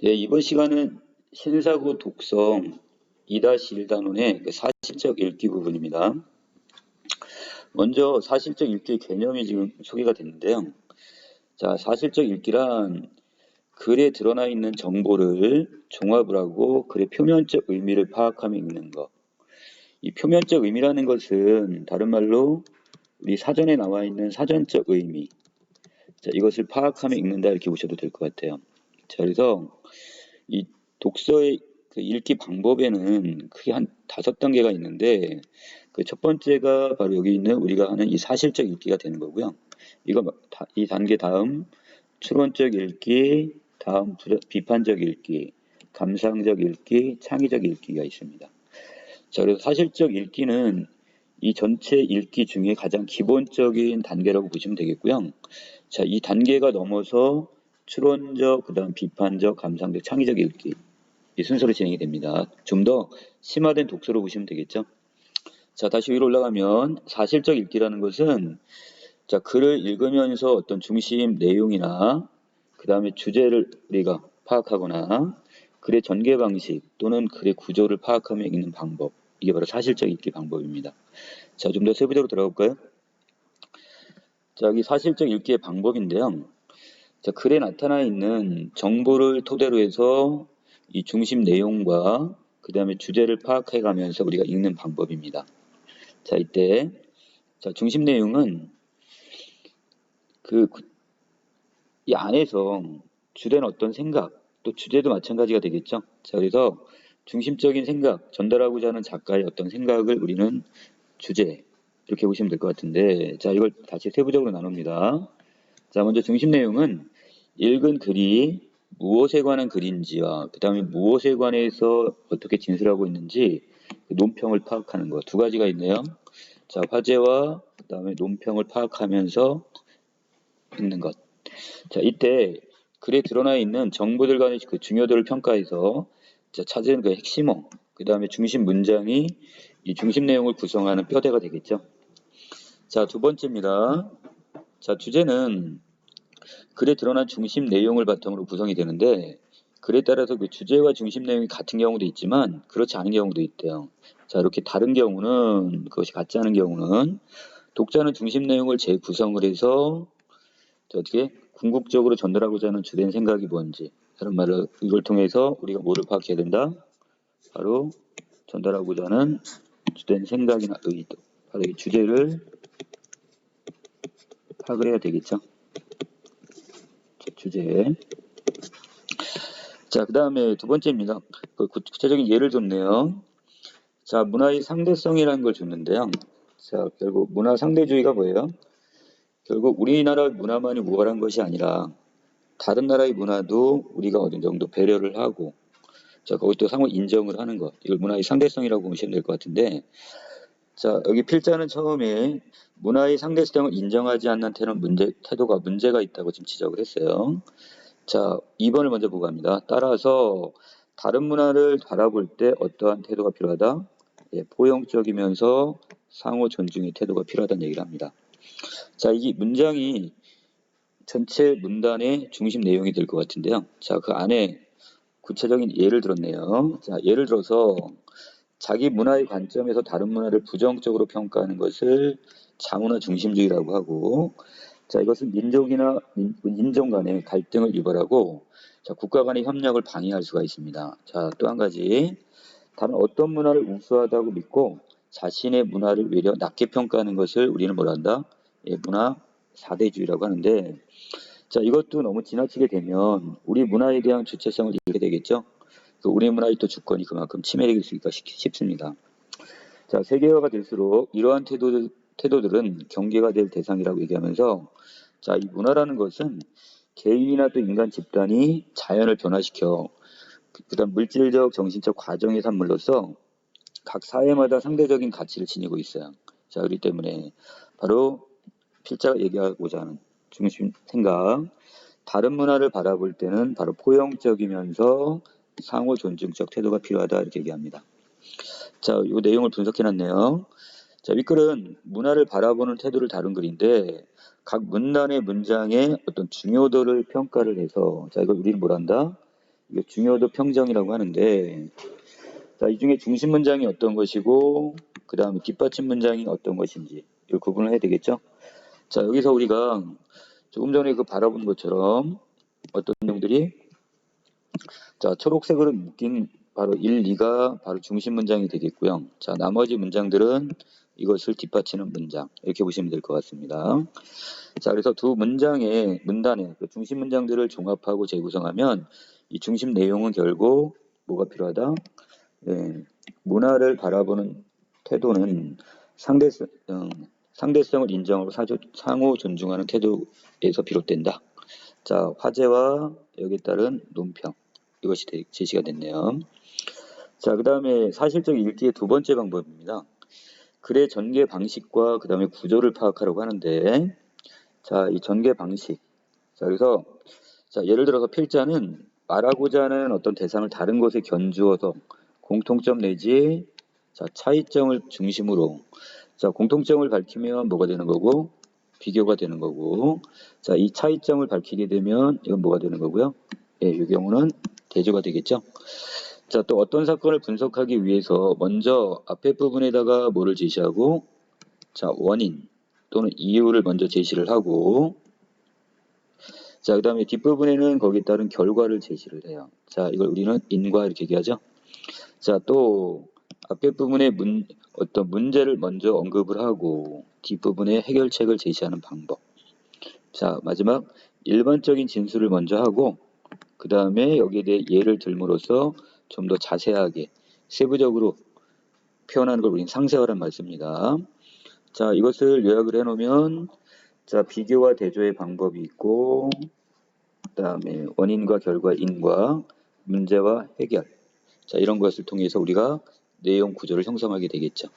네, 이번 시간은 신사고 독성 2-1단원의 사실적 읽기 부분입니다. 먼저 사실적 읽기의 개념이 지금 소개가 됐는데요. 자, 사실적 읽기란 글에 드러나 있는 정보를 종합을 하고 글의 표면적 의미를 파악하며 읽는 것. 이 표면적 의미라는 것은 다른 말로 우리 사전에 나와 있는 사전적 의미. 자, 이것을 파악하며 읽는다 이렇게 보셔도 될 것 같아요. 자, 그래서 이 독서의 그 읽기 방법에는 크게 한 5단계가 있는데 그 첫 번째가 바로 여기 있는 우리가 하는 이 사실적 읽기가 되는 거고요. 이 단계 다음 추론적 읽기, 다음 비판적 읽기, 감상적 읽기, 창의적 읽기가 있습니다. 자, 그래서 사실적 읽기는 이 전체 읽기 중에 가장 기본적인 단계라고 보시면 되겠고요. 자, 이 단계가 넘어서 추론적, 그 다음 비판적, 감상적, 창의적 읽기 이 순서로 진행이 됩니다. 좀 더 심화된 독서로 보시면 되겠죠. 자, 다시 위로 올라가면 사실적 읽기라는 것은 자, 글을 읽으면서 어떤 중심 내용이나 그 다음에 주제를 우리가 파악하거나 글의 전개 방식 또는 글의 구조를 파악하며 읽는 방법, 이게 바로 사실적 읽기 방법입니다. 자, 좀 더 세부적으로 들어볼까요? 자, 여기 사실적 읽기의 방법인데요. 자, 글에 나타나 있는 정보를 토대로 해서 이 중심 내용과 그 다음에 주제를 파악해 가면서 우리가 읽는 방법입니다. 자, 이때 자, 중심 내용은 이 안에서 주된 어떤 생각, 또 주제도 마찬가지가 되겠죠. 자, 그래서 중심적인 생각, 전달하고자 하는 작가의 어떤 생각을 우리는 주제, 이렇게 보시면 될 것 같은데, 자, 이걸 다시 세부적으로 나눕니다. 자, 먼저 중심 내용은 읽은 글이 무엇에 관한 글인지와 그 다음에 무엇에 관해서 어떻게 진술하고 있는지 그 논평을 파악하는 것. 두 가지가 있네요. 자, 화제와 그 다음에 논평을 파악하면서 읽는 것. 자, 이때 글에 드러나 있는 정보들 간의 그 중요도를 평가해서 찾은 그 핵심어, 그 다음에 중심 문장이 이 중심 내용을 구성하는 뼈대가 되겠죠. 자, 두 번째입니다. 자, 주제는 글에 드러난 중심 내용을 바탕으로 구성이 되는데 글에 따라서 그 주제와 중심 내용이 같은 경우도 있지만 그렇지 않은 경우도 있대요. 자, 이렇게 다른 경우는 그것이 같지 않은 경우는 독자는 중심 내용을 재구성을 해서 어떻게 궁극적으로 전달하고자 하는 주된 생각이 뭔지, 다른 말로 이걸 통해서 우리가 뭐를 파악해야 된다? 바로 전달하고자 하는 주된 생각이나 의도, 바로 이 주제를 파악을 해야 되겠죠. 주제. 자, 그 다음에 두 번째입니다. 구체적인 예를 줬네요. 자, 문화의 상대성이라는 걸 줬는데요. 자, 결국 문화 상대주의가 뭐예요? 결국 우리나라 문화만이 우월한 것이 아니라 다른 나라의 문화도 우리가 어느 정도 배려를 하고, 자, 그것도 상호 인정을 하는 것. 이걸 문화의 상대성이라고 보시면 될 것 같은데, 자, 여기 필자는 처음에 문화의 상대성을 인정하지 않는 태도가 문제가 있다고 지금 지적을 했어요. 자, 2번을 먼저 보고 갑니다. 따라서 다른 문화를 바라볼 때 어떠한 태도가 필요하다? 예, 포용적이면서 상호 존중의 태도가 필요하다는 얘기를 합니다. 자, 이 문장이 전체 문단의 중심 내용이 될 것 같은데요. 자, 그 안에 구체적인 예를 들었네요. 자, 예를 들어서 자기 문화의 관점에서 다른 문화를 부정적으로 평가하는 것을 자문화 중심주의라고 하고, 자, 이것은 민족이나 인종 간의 갈등을 유발하고, 자, 국가 간의 협력을 방해할 수가 있습니다. 자, 또 한 가지, 다른 어떤 문화를 우수하다고 믿고 자신의 문화를 외려 낮게 평가하는 것을 우리는 뭐라 한다? 예, 문화 사대주의라고 하는데, 자, 이것도 너무 지나치게 되면 우리 문화에 대한 주체성을 잃게 되겠죠. 우리 문화의 또 주권이 그만큼 침해되기 쉽습니다. 자, 세계화가 될수록 이러한 태도들은 경계가 될 대상이라고 얘기하면서, 자, 이 문화라는 것은 개인이나 또 인간 집단이 자연을 변화시켜 그다음 물질적, 정신적 과정의 산물로서 각 사회마다 상대적인 가치를 지니고 있어요. 자, 그렇기 때문에 바로 필자가 얘기하고자 하는 중심 생각, 다른 문화를 바라볼 때는 바로 포용적이면서 상호 존중적 태도가 필요하다 이렇게 얘기합니다. 자, 이 내용을 분석해놨네요. 자, 윗글은 문화를 바라보는 태도를 다룬 글인데 각 문단의 문장의 어떤 중요도를 평가를 해서, 자, 이걸 우리는 뭐란다? 이게 중요도 평정이라고 하는데, 자, 이 중에 중심 문장이 어떤 것이고, 그 다음에 뒷받침 문장이 어떤 것인지, 이 구분을 해야 되겠죠? 자, 여기서 우리가 조금 전에 그 바라본 것처럼 어떤 내용들이, 자, 초록색으로 묶인 바로 1, 2가 바로 중심 문장이 되겠고요. 자, 나머지 문장들은 이것을 뒷받치는 문장, 이렇게 보시면 될 것 같습니다. 자, 그래서 두 문장의 문단의 그 중심 문장들을 종합하고 재구성하면 이 중심 내용은 결국 뭐가 필요하다? 네, 문화를 바라보는 태도는 상대성을 인정하고 상호 존중하는 태도에서 비롯된다. 자, 화제와 여기에 따른 논평, 이것이 제시가 됐네요. 자, 그 다음에 사실적 읽기의 두 번째 방법입니다. 글의 전개 방식과 그 다음에 구조를 파악하려고 하는데, 자, 이 전개 방식. 자, 그래서, 자, 예를 들어서 필자는 말하고자 하는 어떤 대상을 다른 것에 견주어서 공통점 내지, 자, 차이점을 중심으로, 자, 공통점을 밝히면 뭐가 되는 거고, 비교가 되는 거고, 자, 이 차이점을 밝히게 되면 이건 뭐가 되는 거고요. 예, 이 경우는 대조가 되겠죠. 자, 또 어떤 사건을 분석하기 위해서 먼저 앞에 부분에다가 뭐를 제시하고, 자, 원인 또는 이유를 먼저 제시를 하고, 자, 그 다음에 뒷부분에는 거기에 따른 결과를 제시를 해요. 자, 이걸 우리는 인과 이렇게 얘기하죠. 자, 또 앞에 부분에 어떤 문제를 먼저 언급을 하고 뒷부분에 해결책을 제시하는 방법. 자, 마지막 일반적인 진술을 먼저 하고 그 다음에 여기에 대해 예를 들므로써 좀 더 자세하게 세부적으로 표현하는 걸 우리는 상세화란 말씀입니다. 자, 이것을 요약을 해놓으면 자, 비교와 대조의 방법이 있고 그 다음에 원인과 결과, 인과, 문제와 해결. 자, 이런 것을 통해서 우리가 내용 구조를 형성하게 되겠죠.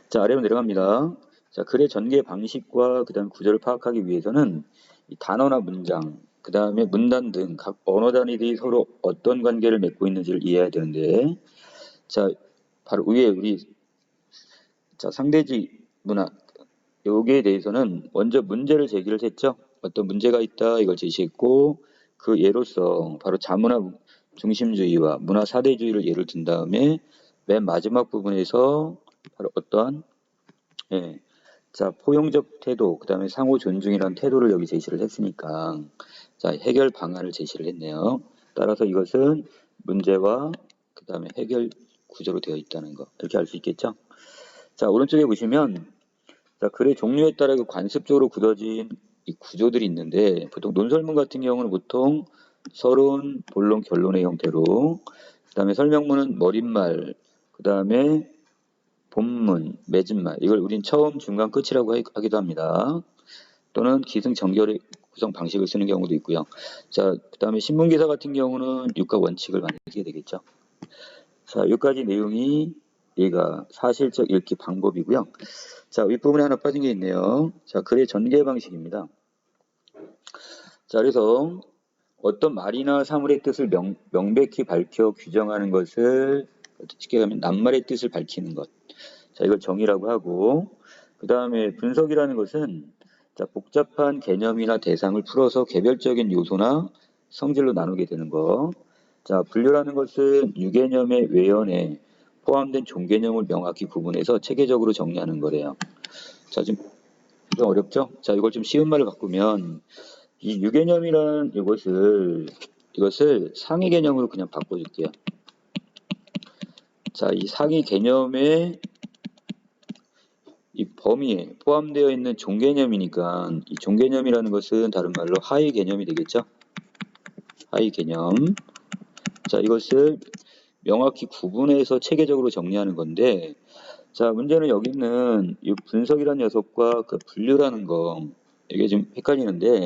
자, 아래로 내려갑니다. 자, 글의 전개 방식과 그 다음 구조를 파악하기 위해서는 이 단어나 문장, 그 다음에 문단 등 각 언어 단위들이 서로 어떤 관계를 맺고 있는지를 이해해야 되는데, 자, 바로 위에 우리 자, 상대지 문화, 여기에 대해서는 먼저 문제를 제기를 했죠. 어떤 문제가 있다 이걸 제시했고 그 예로서 바로 자문화 중심주의와 문화 사대주의를 예를 든 다음에 맨 마지막 부분에서 바로 어떤 자, 포용적 태도, 그 다음에 상호 존중이라는 태도를 여기 제시를 했으니까 자, 해결 방안을 제시를 했네요. 따라서 이것은 문제와 그 다음에 해결 구조로 되어 있다는 거 이렇게 알 수 있겠죠. 자, 오른쪽에 보시면 자, 글의 종류에 따라 그 관습적으로 굳어진 이 구조들이 있는데 보통 논설문 같은 경우는 보통 서론, 본론, 결론의 형태로 그 다음에 설명문은 머릿말, 그 다음에 본문, 맺은말 이걸 우린 처음, 중간, 끝이라고 하기도 합니다. 또는 기승전결의 구성 방식을 쓰는 경우도 있고요. 자, 그 다음에 신문기사 같은 경우는 육가 원칙을 만들게 되겠죠. 자, 여기까지 내용이 얘가 사실적 읽기 방법이고요. 자, 윗부분에 하나 빠진 게 있네요. 자, 글의 전개 방식입니다. 자, 그래서 어떤 말이나 사물의 뜻을 명백히 밝혀 규정하는 것을 쉽게 가면 낱말의 뜻을 밝히는 것. 자, 이걸 정의라고 하고 그 다음에 분석이라는 것은 자, 복잡한 개념이나 대상을 풀어서 개별적인 요소나 성질로 나누게 되는 거. 자, 분류라는 것은 유개념의 외연에 포함된 종개념을 명확히 구분해서 체계적으로 정리하는 거래요. 자, 좀 어렵죠? 자, 이걸 좀 쉬운 말로 바꾸면 이 유개념이란 이것을 상위 개념으로 그냥 바꿔줄게요. 자, 이 상위 개념의 이 범위에 포함되어 있는 종개념이니까 이 종개념이라는 것은 다른 말로 하위 개념이 되겠죠? 하위 개념. 자, 이것을 명확히 구분해서 체계적으로 정리하는 건데 자, 문제는 여기 있는 이 분석이라는 녀석과 그 분류라는 거 이게 좀 헷갈리는데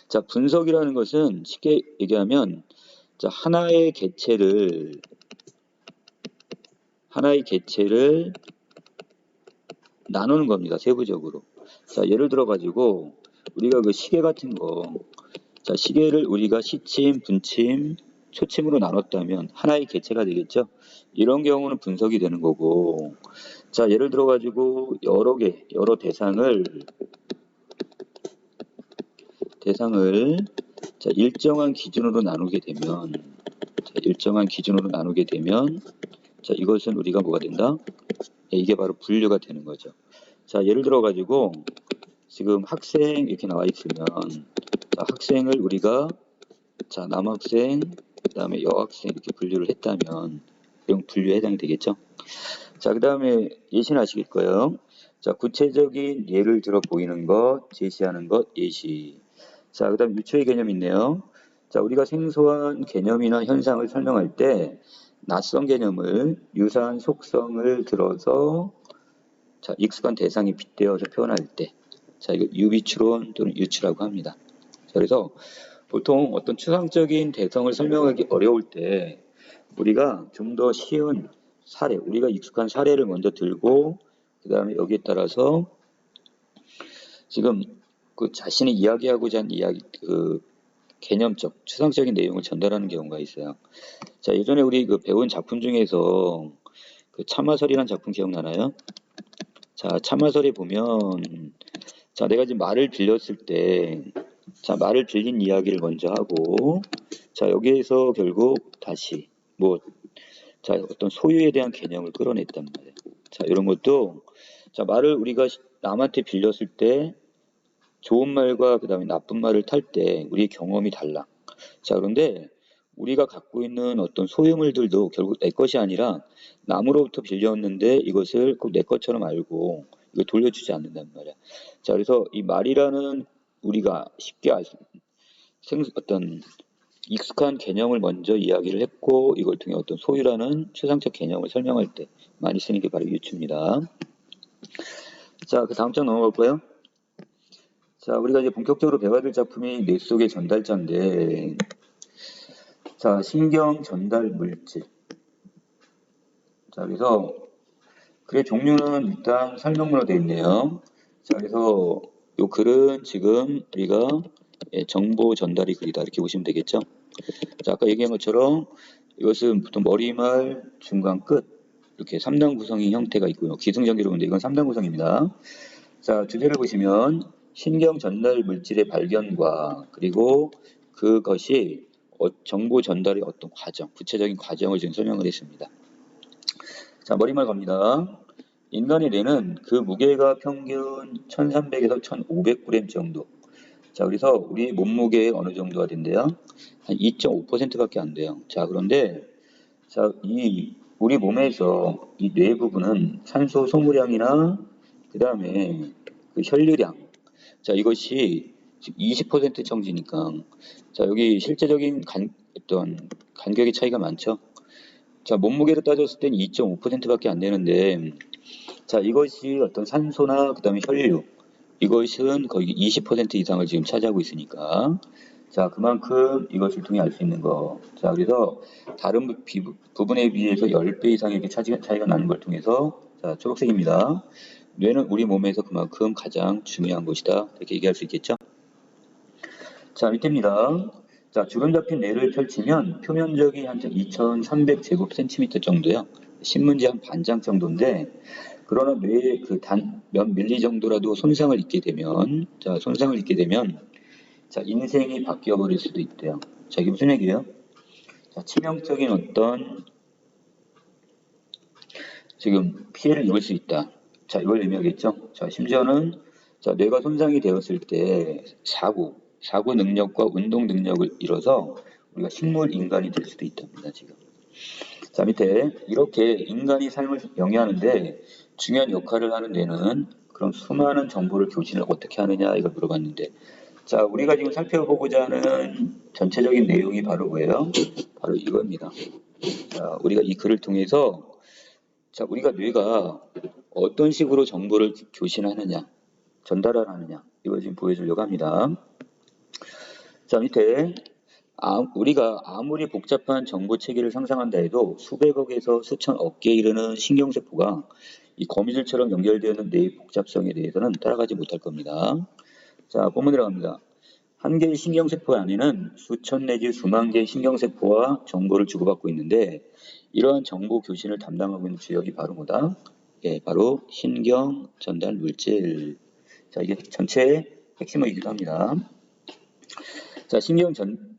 자, 분석이라는 것은 쉽게 얘기하면 자, 하나의 개체를 나누는 겁니다. 세부적으로. 자, 예를 들어 가지고 우리가 그 시계 같은 거 자, 시계를 우리가 시침, 분침, 초침으로 나눴다면 하나의 개체가 되겠죠. 이런 경우는 분석이 되는 거고 자, 예를 들어 가지고 여러 대상을 자, 일정한 기준으로 나누게 되면, 자, 이것은 우리가 뭐가 된다? 이게 바로 분류가 되는 거죠. 자, 예를 들어 가지고 지금 학생 이렇게 나와 있으면, 자, 학생을 우리가 자, 남학생, 그 다음에 여학생 이렇게 분류를 했다면 이런 분류에 해당이 되겠죠. 자, 그 다음에 예시는 아실 거예요. 자, 구체적인 예를 들어 보이는 것, 제시하는 것, 예시. 자, 그 다음 유추의 개념이 있네요. 자, 우리가 생소한 개념이나 현상을 설명할 때 낯선 개념을 유사한 속성을 들어서 자, 익숙한 대상이 빗대어서 표현할 때, 자, 이거 유비추론 또는 유추라고 합니다. 자, 그래서 보통 어떤 추상적인 대상을 설명하기 어려울 때 우리가 좀 더 쉬운 사례, 우리가 익숙한 사례를 먼저 들고 그 다음에 여기에 따라서 지금 그 자신이 이야기하고자 하는 이야기, 그 개념적, 추상적인 내용을 전달하는 경우가 있어요. 자, 예전에 우리 그 배운 작품 중에서 그 참화설이라는 작품 기억나나요? 자, 참화설에 보면 자, 내가 지금 말을 빌렸을 때 자, 말을 빌린 이야기를 먼저 하고 자, 여기에서 결국 다시 뭐 자, 어떤 소유에 대한 개념을 끌어냈단 말이에요. 자, 이런 것도 자, 말을 우리가 남한테 빌렸을 때 좋은 말과 그다음에 나쁜 말을 탈 때 우리의 경험이 달라. 자, 그런데 우리가 갖고 있는 어떤 소유물들도 결국 내 것이 아니라 남으로부터 빌렸는데 이것을 꼭 내 것처럼 알고 이거 돌려주지 않는단 말이야. 자, 그래서 이 말이라는 우리가 쉽게 어떤 익숙한 개념을 먼저 이야기를 했고 이걸 통해 어떤 소유라는 추상적 개념을 설명할 때 많이 쓰는 게 바로 유추입니다. 자, 그 다음 장 넘어갈까요? 자, 우리가 이제 본격적으로 배워야 될 작품이 뇌 속의 전달자인데, 자, 신경 전달 물질. 자, 그래서 글의 종류는 일단 설명문으로 되어 있네요. 자, 그래서 이 글은 지금 우리가 정보 전달이 글이다 이렇게 보시면 되겠죠. 자, 아까 얘기한 것처럼 이것은 보통 머리말, 중간, 끝 이렇게 3단 구성의 형태가 있고요. 기승전결로 보는데 이건 3단 구성입니다. 자, 주제를 보시면 신경 전달 물질의 발견과 그리고 그것이 정보 전달의 어떤 과정, 구체적인 과정을 지금 설명을 했습니다. 자, 머리말 갑니다. 인간의 뇌는 그 무게가 평균 1300에서 1500g 정도. 자, 그래서 우리 몸무게의 어느 정도가 된대요? 한 2.5%밖에 안 돼요. 자, 그런데 자, 우리 몸에서 이 뇌 부분은 산소 소모량이나 그 다음에 그 혈류량. 자, 이것이 지금 20% 정지니까. 자, 여기 실제적인 어떤 간격의 차이가 많죠. 자, 몸무게로 따졌을 땐 2.5%밖에 안 되는데, 자, 이것이 어떤 산소나 그 다음에 혈류, 이것은 거의 20% 이상을 지금 차지하고 있으니까. 자, 그만큼 이것을 통해 알 수 있는 거. 자, 그래서 다른 부분에 비해서 10배 이상의 이렇게 차이가 나는 걸 통해서, 자, 초록색입니다. 뇌는 우리 몸에서 그만큼 가장 중요한 것이다. 이렇게 얘기할 수 있겠죠? 자, 밑에입니다. 자, 주름 잡힌 뇌를 펼치면 표면적이 한 2300제곱센티미터 정도요. 신문지 한 반장 정도인데, 그러나 뇌의 그 몇 밀리 정도라도 손상을 입게 되면, 자, 인생이 바뀌어 버릴 수도 있대요. 자, 이게 무슨 얘기예요? 자, 치명적인 어떤 지금 피해를 입을 수 있다. 자, 이걸 의미하겠죠. 자, 심지어는 자, 뇌가 손상이 되었을 때 사고 능력과 운동 능력을 잃어서 우리가 식물 인간이 될 수도 있답니다. 지금. 자, 밑에 이렇게 인간이 삶을 영위하는데 중요한 역할을 하는 뇌는 그럼 수많은 정보를 교신을 어떻게 하느냐 이걸 물어봤는데 자, 우리가 지금 살펴보고자 하는 전체적인 내용이 바로 뭐예요? 바로 이겁니다. 자, 우리가 이 글을 통해서 자, 우리가 뇌가 어떤 식으로 정보를 교신하느냐, 전달을 하느냐, 이걸 지금 보여주려고 합니다. 자, 밑에 우리가 아무리 복잡한 정보 체계를 상상한다 해도 수백억에서 수천억 개에 이르는 신경세포가 이 거미줄처럼 연결되어 있는 뇌의 복잡성에 대해서는 따라가지 못할 겁니다. 자, 본문 들어갑니다. 한 개의 신경세포 안에는 수천 내지 수만 개의 신경세포와 정보를 주고받고 있는데 이러한 정보 교신을 담당하고 있는 주역이 바로 뭐다? 예, 바로 신경 전달 물질. 자, 이게 전체의 핵심이기도 합니다. 자,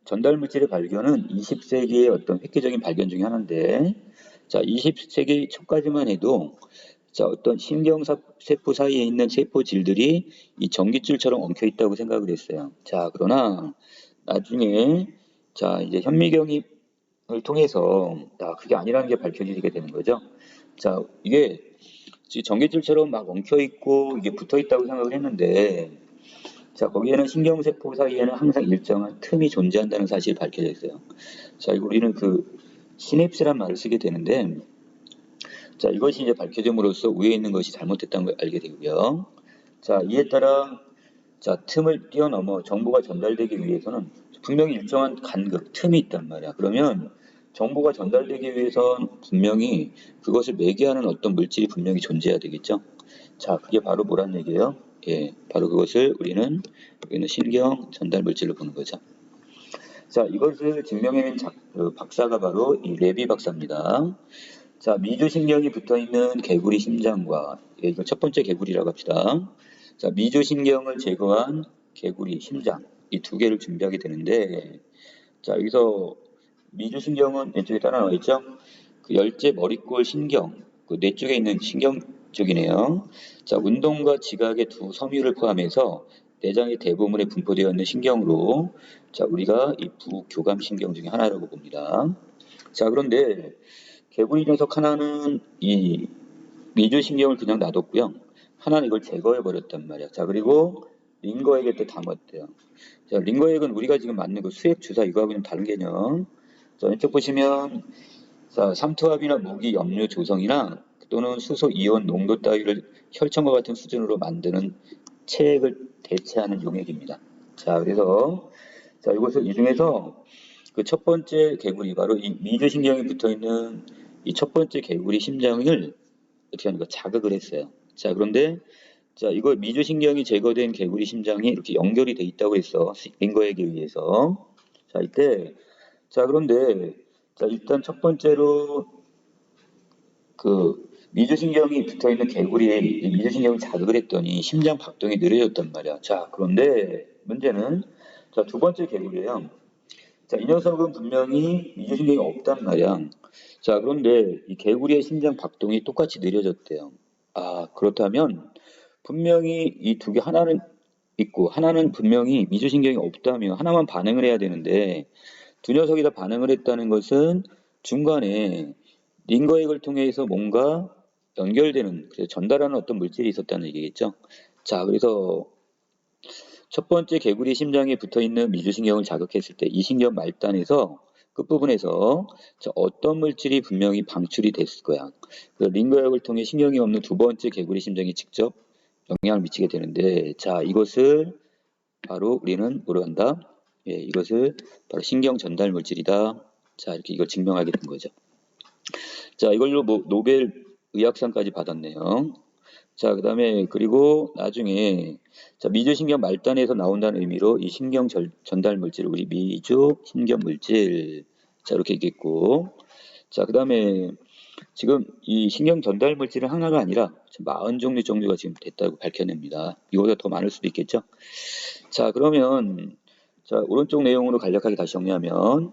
전달 물질의 발견은 20세기의 어떤 획기적인 발견 중에 하나인데, 자, 20세기 초까지만 해도 자, 어떤 신경세포 사이에 있는 세포질들이 이 전깃줄처럼 엉켜 있다고 생각을 했어요. 자, 그러나 나중에 자, 이제 현미경을 통해서 그게 아니라는 게 밝혀지게 되는 거죠. 자, 이게 전깃줄처럼 막 엉켜 있고 이게 붙어 있다고 생각을 했는데, 자, 거기에는 신경세포 사이에는 항상 일정한 틈이 존재한다는 사실이 밝혀져 있어요. 자, 이거 우리는 그 시냅스란 말을 쓰게 되는데, 자, 이것이 이제 밝혀짐으로써 위에 있는 것이 잘못됐다는 걸 알게 되고요. 자, 이에 따라 자, 틈을 뛰어넘어 정보가 전달되기 위해서는 분명히 일정한 간극, 틈이 있단 말이야. 그러면 정보가 전달되기 위해선 분명히 그것을 매개하는 어떤 물질이 분명히 존재해야 되겠죠. 자, 그게 바로 뭐란 얘기예요? 예, 바로 그것을 우리는 여기는 신경 전달 물질로 보는 거죠. 자, 이것을 증명해낸 박사가 바로 이 레비 박사입니다. 자, 미주신경이 붙어있는 개구리 심장과, 예, 이걸 첫 번째 개구리라고 합시다. 자, 미주신경을 제거한 개구리 심장, 이 두 개를 준비하게 되는데, 자, 여기서 미주신경은 왼쪽에 따라 나와 있죠? 그 열째 머리골 신경, 그 뇌 쪽에 있는 신경 쪽이네요. 자, 운동과 지각의 두 섬유를 포함해서 내장의 대부분에 분포되어 있는 신경으로, 자, 우리가 이 부교감 신경 중에 하나라고 봅니다. 자, 그런데 개구리 녀석 하나는 이 미주신경을 그냥 놔뒀고요. 하나는 이걸 제거해 버렸단 말이야. 자, 그리고 링거액에 또 담았대요. 자, 링거액은 우리가 지금 맞는 그 수액 주사 이거하고는 다른 개념. 자, 왼쪽 보시면 자, 삼투압이나 무기 염료 조성이나 또는 수소 이온 농도 따위를 혈청과 같은 수준으로 만드는 체액을 대체하는 용액입니다. 자, 그래서 자, 이것을 이 중에서 그 첫 번째 개구리 바로 이 미주신경이 붙어 있는 이 첫 번째 개구리 심장을 어떻게 하는 거 자극을 했어요. 자, 그런데 자, 이거 미주신경이 제거된 개구리 심장이 이렇게 연결이 돼 있다고 했어. 링거액에 의해서. 자, 이때 자, 그런데 자, 일단 첫 번째로 그 미주신경이 붙어 있는 개구리에 이 미주신경을 자극을 했더니 심장 박동이 느려졌단 말이야. 자, 그런데 문제는 자, 두 번째 개구리예요. 자, 이 녀석은 분명히 미주신경이 없단 말이야. 자, 그런데 이 개구리의 심장 박동이 똑같이 느려졌대요. 아, 그렇다면 분명히 이 두 개 하나는 있고 하나는 분명히 미주신경이 없다면 하나만 반응을 해야 되는데 두 녀석이 다 반응을 했다는 것은 중간에 링거액을 통해서 뭔가 연결되는, 그래서 전달하는 어떤 물질이 있었다는 얘기겠죠. 자, 그래서 첫 번째 개구리 심장에 붙어 있는 미주신경을 자극했을 때 이 신경 말단에서 끝부분에서 어떤 물질이 분명히 방출이 됐을 거야. 그 링거액을 통해 신경이 없는 두 번째 개구리 심장이 직접 영향을 미치게 되는데, 자, 이것을 바로 우리는 뭐로 한다? 예, 이것을 바로 신경 전달 물질이다. 자, 이렇게 이걸 증명하게 된 거죠. 자, 이걸로 뭐 노벨 의학상까지 받았네요. 자, 그 다음에 그리고 나중에 자, 미주신경 말단에서 나온다는 의미로 이 신경 전달 물질을 우리 미주 신경 물질 자, 이렇게 얘기했고, 자, 그 다음에 지금 이 신경 전달 물질은 하나가 아니라 40종류 정도가 지금 됐다고 밝혀냅니다. 이거보다 더 많을 수도 있겠죠. 자, 그러면 자, 오른쪽 내용으로 간략하게 다시 정리하면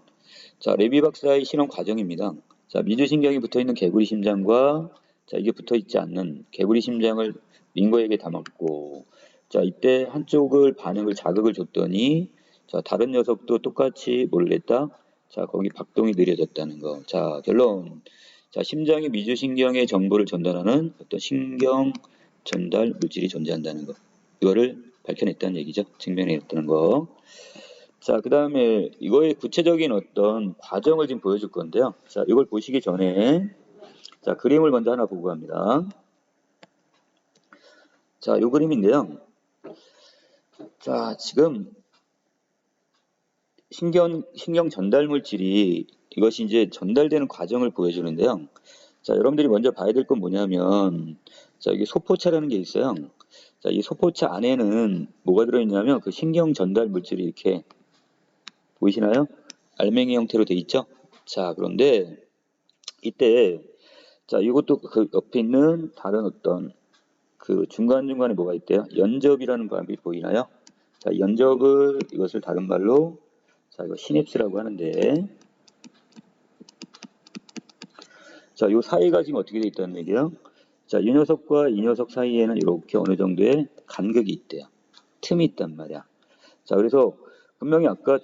자, 레비 박사의 실험 과정입니다. 자, 미주신경이 붙어 있는 개구리 심장과 자, 이게 붙어 있지 않는 개구리 심장을 링거에게 담았고, 자, 이때 한쪽을 반응을 자극을 줬더니 자, 다른 녀석도 똑같이 뭘 했다? 자, 거기 박동이 느려졌다는 거. 자, 결론. 자, 심장이 미주신경의 정보를 전달하는 어떤 신경 전달 물질이 존재한다는 거. 이거를 밝혀냈다는 얘기죠. 증명해냈다는 거. 자, 그 다음에 이거의 구체적인 어떤 과정을 지금 보여줄 건데요. 자, 이걸 보시기 전에 자, 그림을 먼저 하나 보고 갑니다. 자, 이 그림인데요. 자, 지금 신경 전달 물질이 이것이 이제 전달되는 과정을 보여주는데요. 자, 여러분들이 먼저 봐야 될 건 뭐냐면 자, 여기 소포차라는 게 있어요. 자, 이 소포차 안에는 뭐가 들어있냐면 그 신경 전달 물질이 이렇게 보이시나요? 알맹이 형태로 돼 있죠? 자, 그런데 이때 자, 이것도 그 옆에 있는 다른 어떤 그 중간중간에 뭐가 있대요? 연접이라는 방법이 보이나요? 자, 연접을 이것을 다른 말로 자, 이거 시냅스라고 하는데, 자, 요 사이가 지금 어떻게 돼 있다는 얘기예요? 자, 이 녀석과 이 녀석 사이에는 이렇게 어느 정도의 간격이 있대요. 틈이 있단 말이야. 자, 그래서 분명히 아까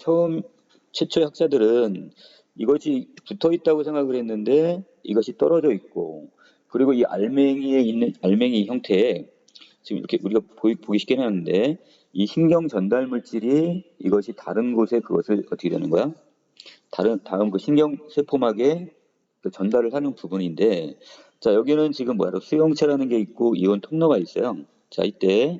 최초의 학자들은 이것이 붙어 있다고 생각을 했는데 이것이 떨어져 있고, 그리고 이 알맹이에 있는 알맹이 형태에 지금 이렇게 우리가 보기 쉽게 해놨는데, 이 신경 전달 물질이 이것이 다른 곳에 그것을 어떻게 되는 거야? 다음 그 신경 세포막에 그 전달을 하는 부분인데, 자, 여기는 지금 뭐야? 수용체라는 게 있고 이온 통로가 있어요. 자, 이때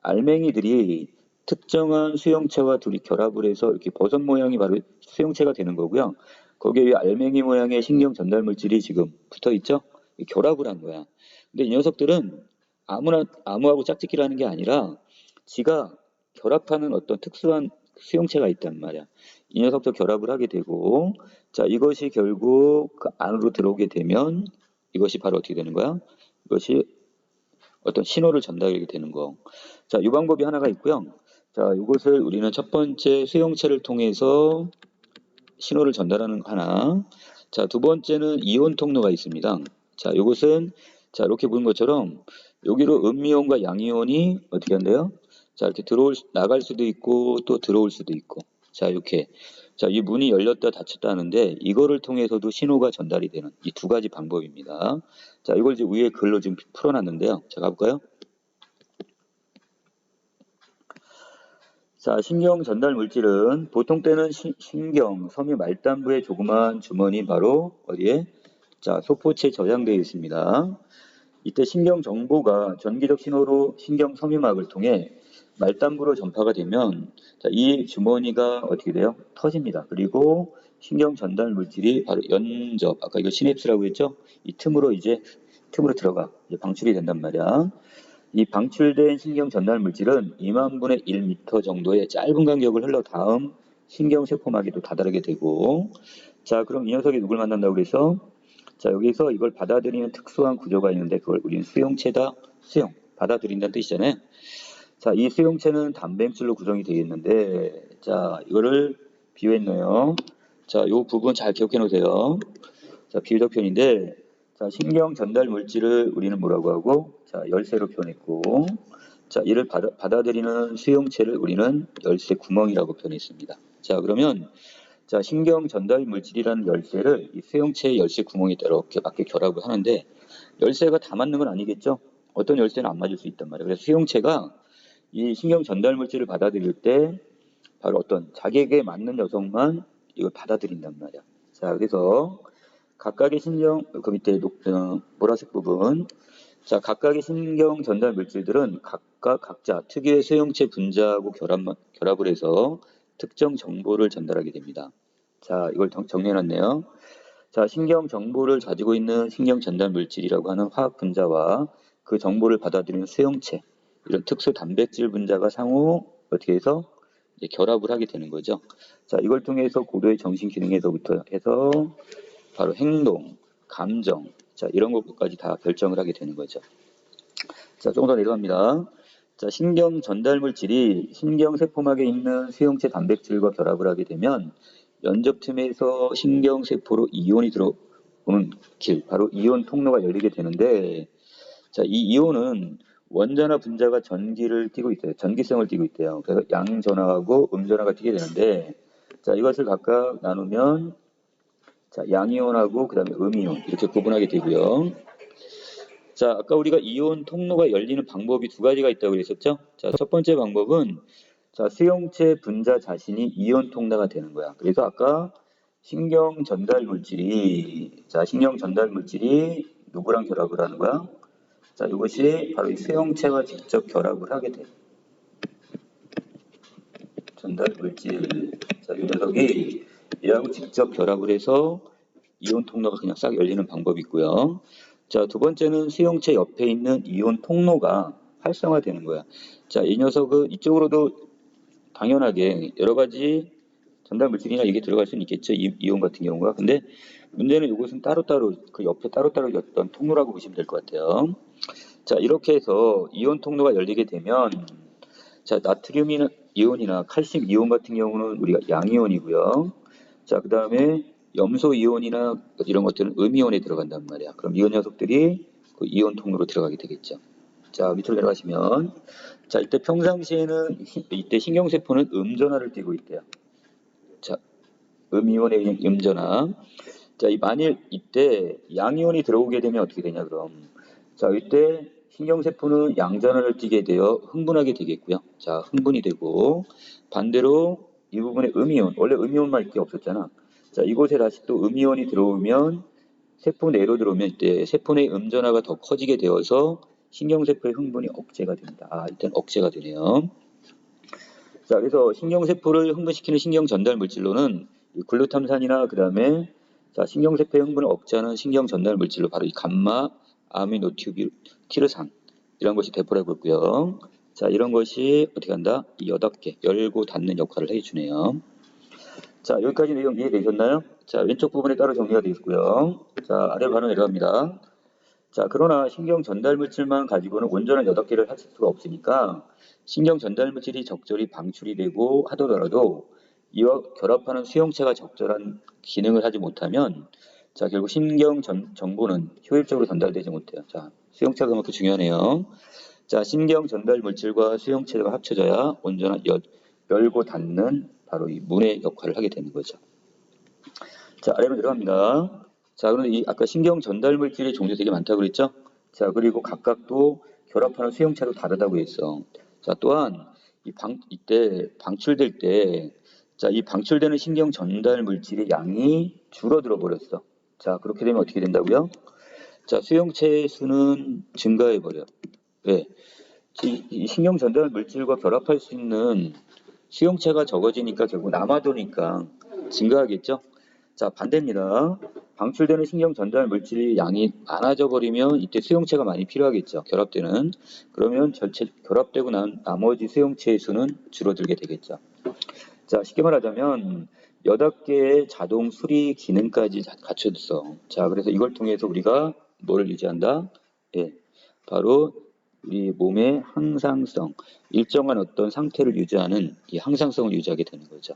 알맹이들이 특정한 수용체와 둘이 결합을 해서 이렇게 버섯 모양이 바로 수용체가 되는 거고요. 거기에 알맹이 모양의 신경 전달 물질이 지금 붙어 있죠? 결합을 한 거야. 근데 이 녀석들은 아무하고 짝짓기를 게 아니라 지가 결합하는 어떤 특수한 수용체가 있단 말이야. 이 녀석도 결합을 하게 되고, 자, 이것이 결국 그 안으로 들어오게 되면 이것이 바로 어떻게 되는 거야? 이것이 어떤 신호를 전달하게 되는 거. 자, 이 방법이 하나가 있고요. 자, 이것을 우리는 첫 번째 수용체를 통해서 신호를 전달하는 하나. 자, 두 번째는 이온 통로가 있습니다. 자, 이것은 자, 이렇게 보는 것처럼 여기로 음이온과 양이온이 어떻게 한대요? 자, 이렇게 나갈 수도 있고 또 들어올 수도 있고. 자, 이렇게. 자, 이 문이 열렸다 닫혔다 하는데 이거를 통해서도 신호가 전달이 되는 이 두 가지 방법입니다. 자, 이걸 이제 위에 글로 좀 풀어놨는데요. 자, 가볼까요? 자, 신경 전달 물질은 보통 때는 신경, 섬유 말단부의 조그만 주머니 바로 어디에? 자, 소포체에 저장되어 있습니다. 이때 신경 정보가 전기적 신호로 신경 섬유막을 통해 말단부로 전파가 되면 자, 이 주머니가 어떻게 돼요? 터집니다. 그리고 신경 전달 물질이 바로 연접, 아까 이거 시냅스라고 했죠? 이 틈으로 들어가 이제 방출이 된단 말이야. 이 방출된 신경 전달 물질은 2만 분의 1m 정도의 짧은 간격을 흘러 다음 신경 세포막에도 다다르게 되고, 자, 그럼 이 녀석이 누굴 만난다고 그래서 자, 여기서 이걸 받아들이는 특수한 구조가 있는데 그걸 우리는 수용체다. 받아들인다는 뜻이잖아요. 자, 이 수용체는 단백질로 구성이 되어 있는데, 자, 이거를 비유했네요. 자, 이 부분 잘 기억해 놓으세요. 자, 비유적 표현인데, 자, 신경 전달 물질을 우리는 뭐라고 하고, 자, 열쇠로 표현했고, 자, 이를 받아들이는 수용체를 우리는 열쇠 구멍이라고 표현했습니다. 자, 그러면 자, 신경 전달 물질이라는 열쇠를 이 수용체의 열쇠 구멍에 이렇게 맞게 결합을 하는데 열쇠가 다 맞는 건 아니겠죠? 어떤 열쇠는 안 맞을 수 있단 말이에요. 그래서 수용체가 이 신경 전달 물질을 받아들일 때 바로 어떤 자기에게 맞는 녀석만 이걸 받아들인단 말이야. 자, 그래서 각각의 그 밑에 보라색 부분. 자, 각각의 신경 전달 물질들은 각자 특유의 수용체 분자하고 결합을 해서 특정 정보를 전달하게 됩니다. 자, 이걸 정리해놨네요. 자, 신경 정보를 가지고 있는 신경 전달 물질이라고 하는 화학 분자와 그 정보를 받아들이는 수용체, 이런 특수 단백질 분자가 상호 어떻게 해서 결합을 하게 되는 거죠. 자, 이걸 통해서 고도의 정신 기능에서부터 해서 바로 행동, 감정, 자, 이런 것까지 다 결정을 하게 되는 거죠. 자, 조금 더 내려갑니다. 자, 신경 전달 물질이 신경 세포막에 있는 수용체 단백질과 결합을 하게 되면 연접 틈에서 신경 세포로 이온이 들어오는 길, 바로 이온 통로가 열리게 되는데, 자, 이 이온은 원자나 분자가 전기를 띠고 있어요. 전기성을 띠고 있대요. 그래서 양전하고 음전하가 띠게 되는데, 자, 이것을 각각 나누면 자, 양이온하고 그다음에 음이온 이렇게 구분하게 되고요. 자, 아까 우리가 이온 통로가 열리는 방법이 두 가지가 있다고 그랬었죠? 자, 첫 번째 방법은 자, 수용체 분자 자신이 이온 통로가 되는 거야. 그래서 아까 신경 전달 물질이 누구랑 결합을 하는 거야? 자, 이것이 바로 이 수용체와 직접 결합을 하게 돼. 전달 물질. 자, 이 녀석이 이하고 직접 결합을 해서 이온 통로가 그냥 싹 열리는 방법이 있고요. 자, 두 번째는 수용체 옆에 있는 이온 통로가 활성화되는 거야. 자, 이 녀석은 이쪽으로도 당연하게 여러 가지 전달 물질이나 이게 들어갈 수는 있겠죠. 이온 같은 경우가. 근데 문제는 이것은 따로따로 그 옆에 따로따로 어떤 통로라고 보시면 될 것 같아요. 자, 이렇게 해서 이온 통로가 열리게 되면 자, 나트륨이나 이온이나 칼슘 이온 같은 경우는 우리가 양이온이고요. 자, 그 다음에 염소 이온이나 이런 것들은 음이온에 들어간단 말이야. 그럼 이온 녀석들이 그 이온 통로로 들어가게 되겠죠. 자, 밑으로 내려가시면, 자, 이때 평상시에는 이때 신경세포는 음전하를 띠고 있대요. 자, 음이온에 의한 음전하. 자, 만일 이때 양이온이 들어오게 되면 어떻게 되냐, 그럼. 자, 이때 신경세포는 양전하를 띠게 되어 흥분하게 되겠고요. 자, 흥분이 되고, 반대로 이 부분에 음이온, 원래 음이온만 있게 없었잖아. 자, 이곳에 다시 또 음이온이 들어오면, 세포 내로 들어오면 이때 세포 내 음전하가 더 커지게 되어서 신경세포의 흥분이 억제가 됩니다. 아, 일단 억제가 되네요. 자, 그래서 신경세포를 흥분시키는 신경전달 물질로는 이 글루탐산이나 그 다음에 자, 신경세포의 흥분을 억제하는 신경전달 물질로 바로 이 감마 아미노티르산 이런 것이 대표되고 있고요. 자, 이런 것이 어떻게 한다? 이 8개 열고 닫는 역할을 해주네요. 자, 여기까지 내용 이해되셨나요? 자, 왼쪽 부분에 따로 정리가 되어 있고요. 자, 아래로 바로 내려갑니다. 자, 그러나 신경 전달 물질만 가지고는 온전한 8개를 할 수가 없으니까 신경 전달 물질이 적절히 방출이 되고 하더라도 이와 결합하는 수용체가 적절한 기능을 하지 못하면 자, 결국 신경 정보는 효율적으로 전달되지 못해요. 자, 수용체가 그만큼 중요하네요. 자, 신경 전달 물질과 수용체가 합쳐져야 온전한 열고 닫는 바로 이 문의 역할을 하게 되는 거죠. 자, 아래로 내려갑니다. 자, 그럼 아까 신경 전달 물질의 종류 되게 많다고 그랬죠? 자, 그리고 각각도 결합하는 수용체도 다르다고 했어. 자, 또한 이때 방출될 때, 자, 이 방출되는 신경 전달 물질의 양이 줄어들어 버렸어. 자, 그렇게 되면 어떻게 된다고요? 자, 수용체의 수는 증가해 버려. 왜? 이 신경 전달 물질과 결합할 수 있는 수용체가 적어지니까 결국 남아도니까 증가하겠죠? 자, 반대입니다. 방출되는 신경 전달 물질이 양이 많아져 버리면 이때 수용체가 많이 필요하겠죠. 결합되는. 그러면 전체 결합되고 난 나머지 수용체의 수는 줄어들게 되겠죠. 자, 쉽게 말하자면 8개의 자동 수리 기능까지 갖춰졌어. 자, 그래서 이걸 통해서 우리가 뭐를 유지한다? 예, 바로 우리 몸의 항상성, 일정한 어떤 상태를 유지하는 이 항상성을 유지하게 되는 거죠.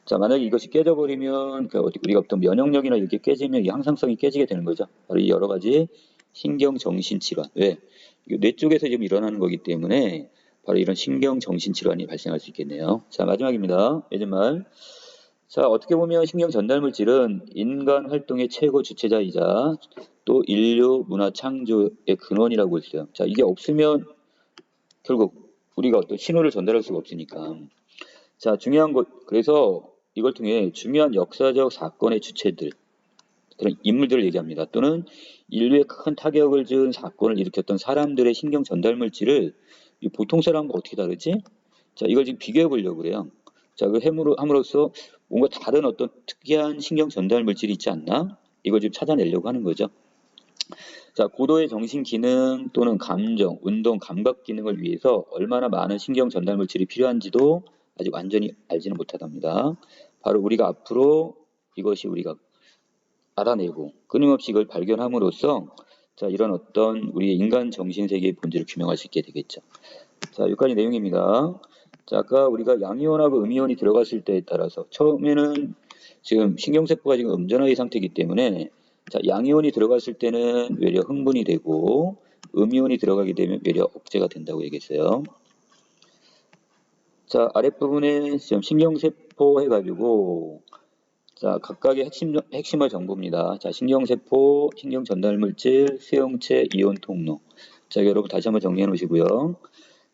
자, 만약에 이것이 깨져버리면 우리가 어떤 면역력이나 이렇게 깨지면 이 항상성이 깨지게 되는 거죠. 바로 이 여러 가지 신경정신질환. 왜? 뇌 쪽에서 지금 일어나는 거기 때문에 바로 이런 신경정신질환이 발생할 수 있겠네요. 자, 마지막입니다. 예전말. 자, 어떻게 보면 신경전달물질은 인간 활동의 최고 주체자이자 또 인류 문화 창조의 근원이라고 했어요. 자, 이게 없으면 결국 우리가 어떤 신호를 전달할 수가 없으니까. 자, 중요한 것, 그래서 이걸 통해 중요한 역사적 사건의 주체들, 그런 인물들을 얘기합니다. 또는 인류에 큰 타격을 준 사건을 일으켰던 사람들의 신경 전달 물질을 보통 사람과 어떻게 다르지? 자, 이걸 지금 비교해 보려고 그래요. 자, 그 함으로써 뭔가 다른 어떤 특이한 신경 전달 물질이 있지 않나? 이걸 지금 찾아내려고 하는 거죠. 자, 고도의 정신 기능 또는 감정, 운동, 감각 기능을 위해서 얼마나 많은 신경 전달 물질이 필요한지도 아직 완전히 알지는 못하답니다. 바로 우리가 앞으로 이것이 우리가 알아내고 끊임없이 이걸 발견함으로써 자, 이런 어떤 우리의 인간 정신 세계의 본질을 규명할 수 있게 되겠죠. 자, 여기까지 내용입니다. 자, 아까 우리가 양이온하고 음이온이 들어갔을 때에 따라서 처음에는 지금 신경세포가 지금 음전화의 상태이기 때문에 자, 양이온이 들어갔을 때는 외려 흥분이 되고 음이온이 들어가게 되면 외려 억제가 된다고 얘기했어요. 자, 아랫부분에 지금 신경세포 해가지고 자, 각각의 핵심화 정보입니다. 자, 신경세포, 신경전달물질, 수용체, 이온 통로. 자, 여러분 다시 한번 정리해 놓으시고요.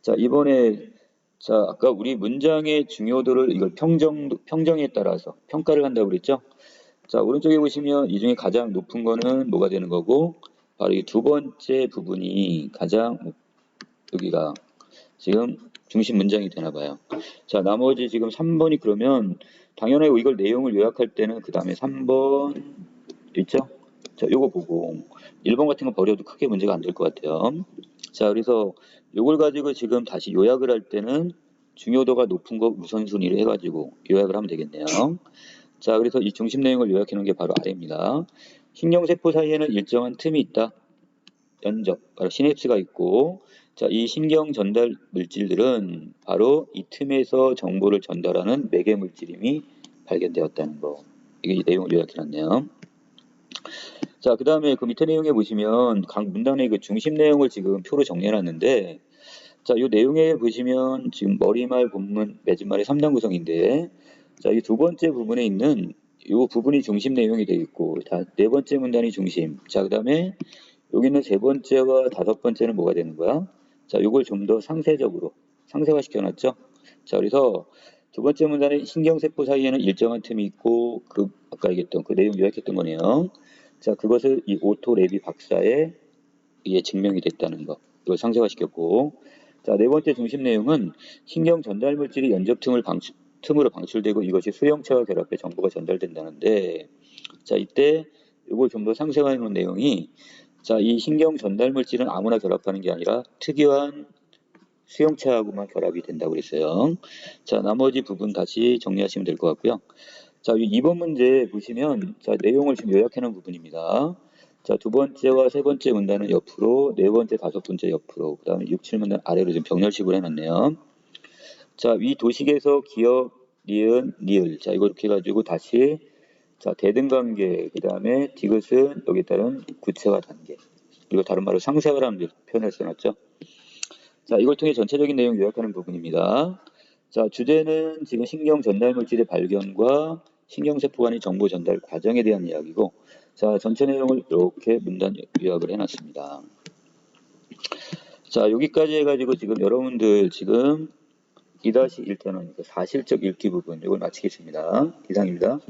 자, 이번에 자, 아까 우리 문장의 중요도를 이걸 평정에 따라서 평가를 한다고 그랬죠? 자, 오른쪽에 보시면 이 중에 가장 높은 거는 뭐가 되는 거고, 바로 이 두 번째 부분이 가장 여기가 지금 중심 문장이 되나 봐요. 자, 나머지 지금 3번이 그러면 당연히 이걸 내용을 요약할 때는 그 다음에 3번 있죠? 자, 요거 보고 1번 같은 거 버려도 크게 문제가 안 될 것 같아요. 자, 그래서 요걸 가지고 지금 다시 요약을 할 때는 중요도가 높은 거 우선순위로 해가지고 요약을 하면 되겠네요. 자, 그래서 이 중심 내용을 요약해 놓은 게 바로 아래입니다. 신경세포 사이에는 일정한 틈이 있다. 연접, 바로 시냅스가 있고, 자, 이 신경 전달 물질들은 바로 이 틈에서 정보를 전달하는 매개 물질임이 발견되었다는 거. 이게 이 내용을 요약해놨네요. 자, 그 다음에 그 밑에 내용에 보시면 각 문단의 그 중심 내용을 지금 표로 정리해놨는데, 자, 이 내용에 보시면 지금 머리말, 본문, 맺은말의 3단 구성인데, 자, 이 두 번째 부분에 있는 이 부분이 중심 내용이 되어 있고, 네 번째 문단이 중심. 자, 그 다음에 여기 있는 세 번째와 다섯 번째는 뭐가 되는 거야? 자, 이걸 좀 더 상세적으로 상세화 시켜놨죠. 자, 그래서 두 번째 문단의 신경세포 사이에는 일정한 틈이 있고, 아까 얘기했던 그 내용 요약했던 거네요. 자, 그것을 이 오토 레비 박사에 의해 증명이 됐다는 거. 이걸 상세화 시켰고, 자, 네 번째 중심 내용은 신경 전달 물질이 연적 틈으로 방출되고 이것이 수용체와 결합해 정보가 전달된다는데, 자, 이때 이걸 좀 더 상세화해 놓은 내용이, 자, 이 신경 전달 물질은 아무나 결합하는 게 아니라 특이한 수용체하고만 결합이 된다고 그랬어요. 자, 나머지 부분 다시 정리하시면 될 것 같고요. 자, 2번 문제 보시면, 자, 내용을 지금 요약해 놓은 부분입니다. 자, 두 번째와 세 번째 문단은 옆으로, 네 번째, 다섯 번째 옆으로, 그 다음에 6, 7문단 아래로 지금 병렬식으로 해놨네요. 자, 위 도식에서 기역, 니은, 니을. 자, 이거 이렇게 해가지고 다시, 자, 대등관계, 그 다음에 디귿은 여기 따른 구체화 단계. 그리고 다른 말로 상세화라는 표현을 써놨죠. 자, 이걸 통해 전체적인 내용 요약하는 부분입니다. 자, 주제는 지금 신경 전달 물질의 발견과 신경세포 간의 정보 전달 과정에 대한 이야기고, 자, 전체 내용을 이렇게 문단 요약을 해놨습니다. 자, 여기까지 해가지고 지금 여러분들 지금 2-1태는 사실적 읽기 부분 이걸 마치겠습니다. 이상입니다.